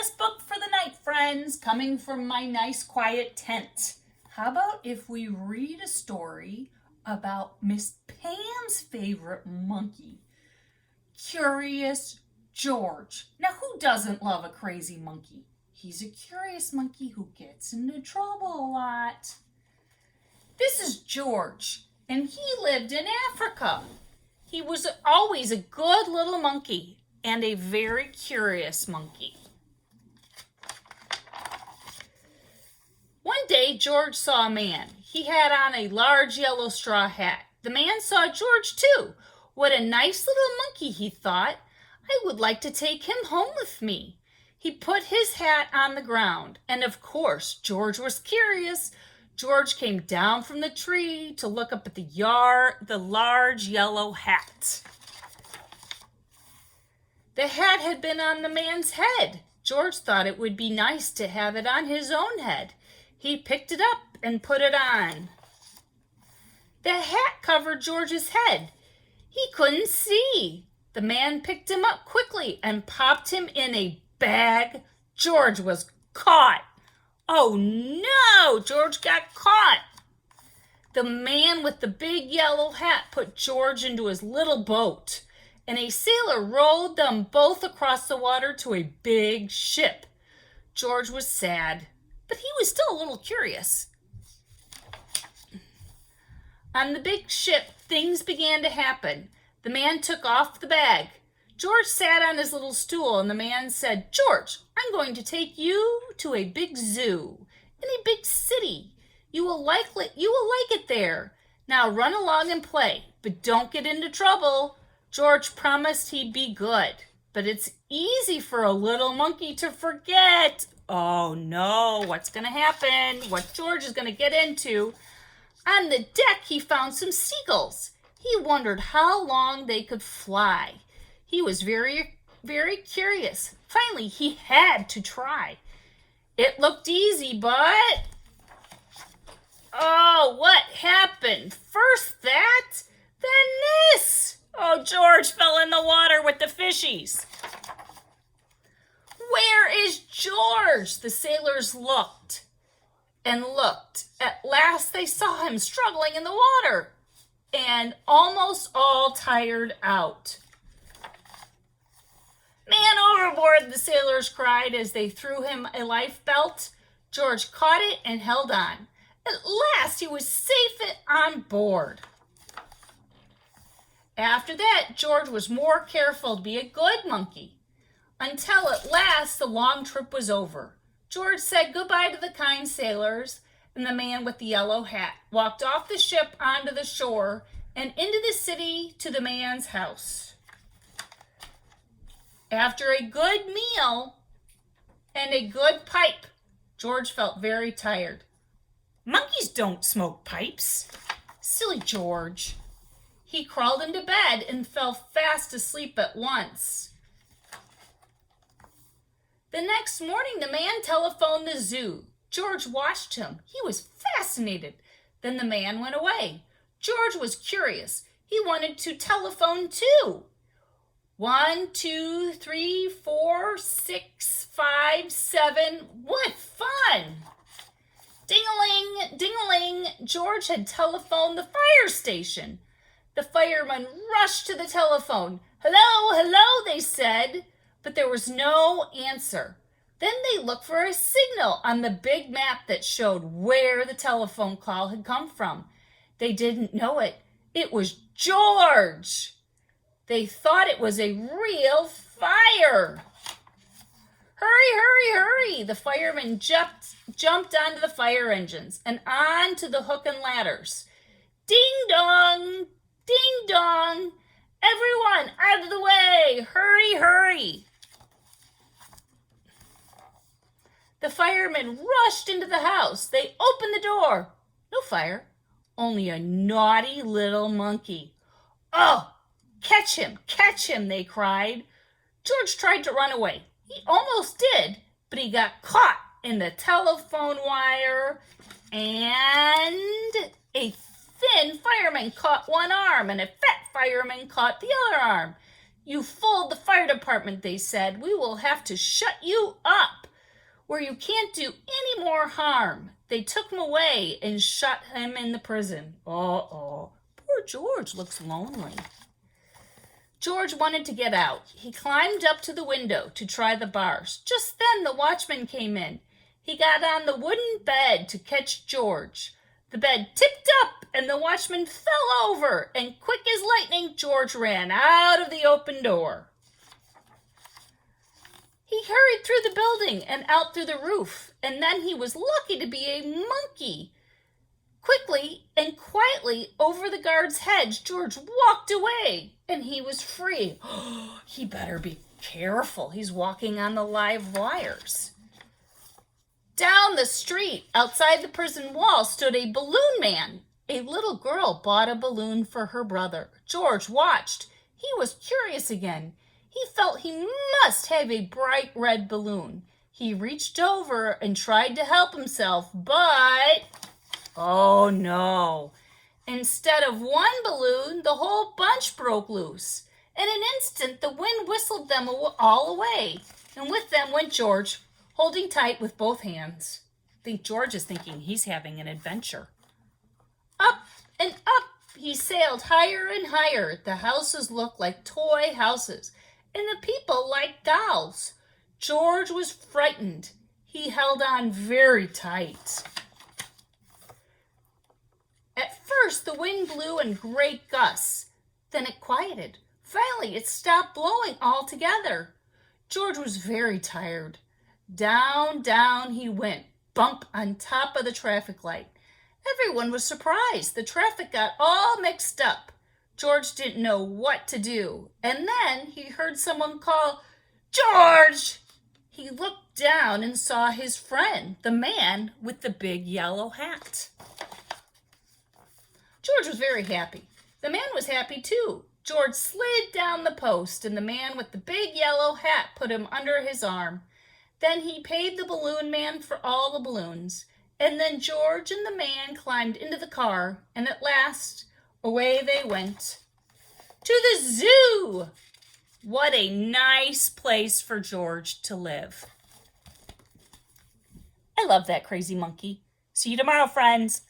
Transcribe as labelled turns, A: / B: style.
A: bonus book for the night, friends, coming from my nice quiet tent. How about if we read a story about Miss Pam's favorite monkey, Curious George. Now, who doesn't love a crazy monkey? He's a curious monkey who gets into trouble a lot. This is George, and he lived in Africa. He was always a good little monkey and a very curious monkey. One day, George saw a man. He had on a large yellow straw hat. The man saw George too. What a nice little monkey, he thought. I would like to take him home with me. He put his hat on the ground, and of course, George was curious. George came down from the tree to look up at the large yellow hat. The hat had been on the man's head. George thought it would be nice to have it on his own head. He picked it up and put it on. The hat covered George's head. He couldn't see. The man picked him up quickly and popped him in a bag. George was caught. Oh no, George got caught. The man with the big yellow hat put George into his little boat, and a sailor rowed them both across the water to a big ship. George was sad, but he was still a little curious. On the big ship, things began to happen. The man took off the bag. George sat on his little stool, and the man said, George, I'm going to take you to a big zoo in a big city. You will like it there. Now run along and play, but don't get into trouble. George promised he'd be good, but it's easy for a little monkey to forget. Oh no, what's going to happen? What George is going to get into? On the deck, he found some seagulls. He wondered how long they could fly. He was very, very curious. Finally, he had to try. It looked easy, but... oh, what happened? First that, then this. Oh, George fell in the water with the fishies. Where is George? The sailors looked and looked. At last they saw him struggling in the water and almost all tired out. Man overboard, the sailors cried as they threw him a life belt. George caught it and held on. At last he was safe on board. After that, George was more careful to be a good monkey, until at last the long trip was over. George said goodbye to the kind sailors, and the man with the yellow hat walked off the ship onto the shore and into the city to the man's house. After a good meal and a good pipe, George felt very tired. Monkeys don't smoke pipes. Silly George. He crawled into bed and fell fast asleep at once. The next morning, the man telephoned the zoo. George watched him. He was fascinated. Then the man went away. George was curious. He wanted to telephone too. 1, 2, 3, 4, 6, 5, 7. What fun! Ding-a-ling, ding-a-ling. George had telephoned the fire station. The firemen rushed to the telephone. Hello, hello, they said, but there was no answer. Then they looked for a signal on the big map that showed where the telephone call had come from. They didn't know it. It was George. They thought it was a real fire. Hurry, hurry, hurry. The firemen jumped onto the fire engines and onto the hook and ladders. Ding dong, ding dong. Everyone out of the way. Hurry, hurry. The firemen rushed into the house. They opened the door. No fire, only a naughty little monkey. Oh! Catch him, they cried. George tried to run away. He almost did, but he got caught in the telephone wire, and a thin fireman caught one arm, and a fat fireman caught the other arm. You fooled the fire department, they said. We will have to shut you up, where you can't do any more harm. They took him away and shut him in the prison. Uh-oh. Poor George looks lonely. George wanted to get out. He climbed up to the window to try the bars. Just then the watchman came in. He got on the wooden bed to catch George. The bed tipped up and the watchman fell over, and quick as lightning, George ran out of the open door. He hurried through the building and out through the roof, and then he was lucky to be a monkey. Quickly and quietly over the guard's head, George walked away, and he was free. He better be careful. He's walking on the live wires. Down the street, outside the prison wall, stood a balloon man. A little girl bought a balloon for her brother. George watched. He was curious again. He felt he must have a bright red balloon. He reached over and tried to help himself, but... oh no. Instead of one balloon, the whole bunch broke loose. In an instant, the wind whistled them all away, and with them went George, holding tight with both hands. I think George is thinking he's having an adventure. Up and up he sailed, higher and higher. The houses looked like toy houses, and the people like dolls. George was frightened. He held on very tight. At first, the wind blew in great gusts. Then it quieted. Finally, it stopped blowing altogether. George was very tired. Down, down he went, bump on top of the traffic light. Everyone was surprised. The traffic got all mixed up. George didn't know what to do. And then he heard someone call, "George!" He looked down and saw his friend, the man with the big yellow hat. George was very happy. The man was happy too. George slid down the post, and the man with the big yellow hat put him under his arm. Then he paid the balloon man for all the balloons. And then George and the man climbed into the car, and at last, away they went. To the zoo! What a nice place for George to live. I love that crazy monkey. See you tomorrow, friends.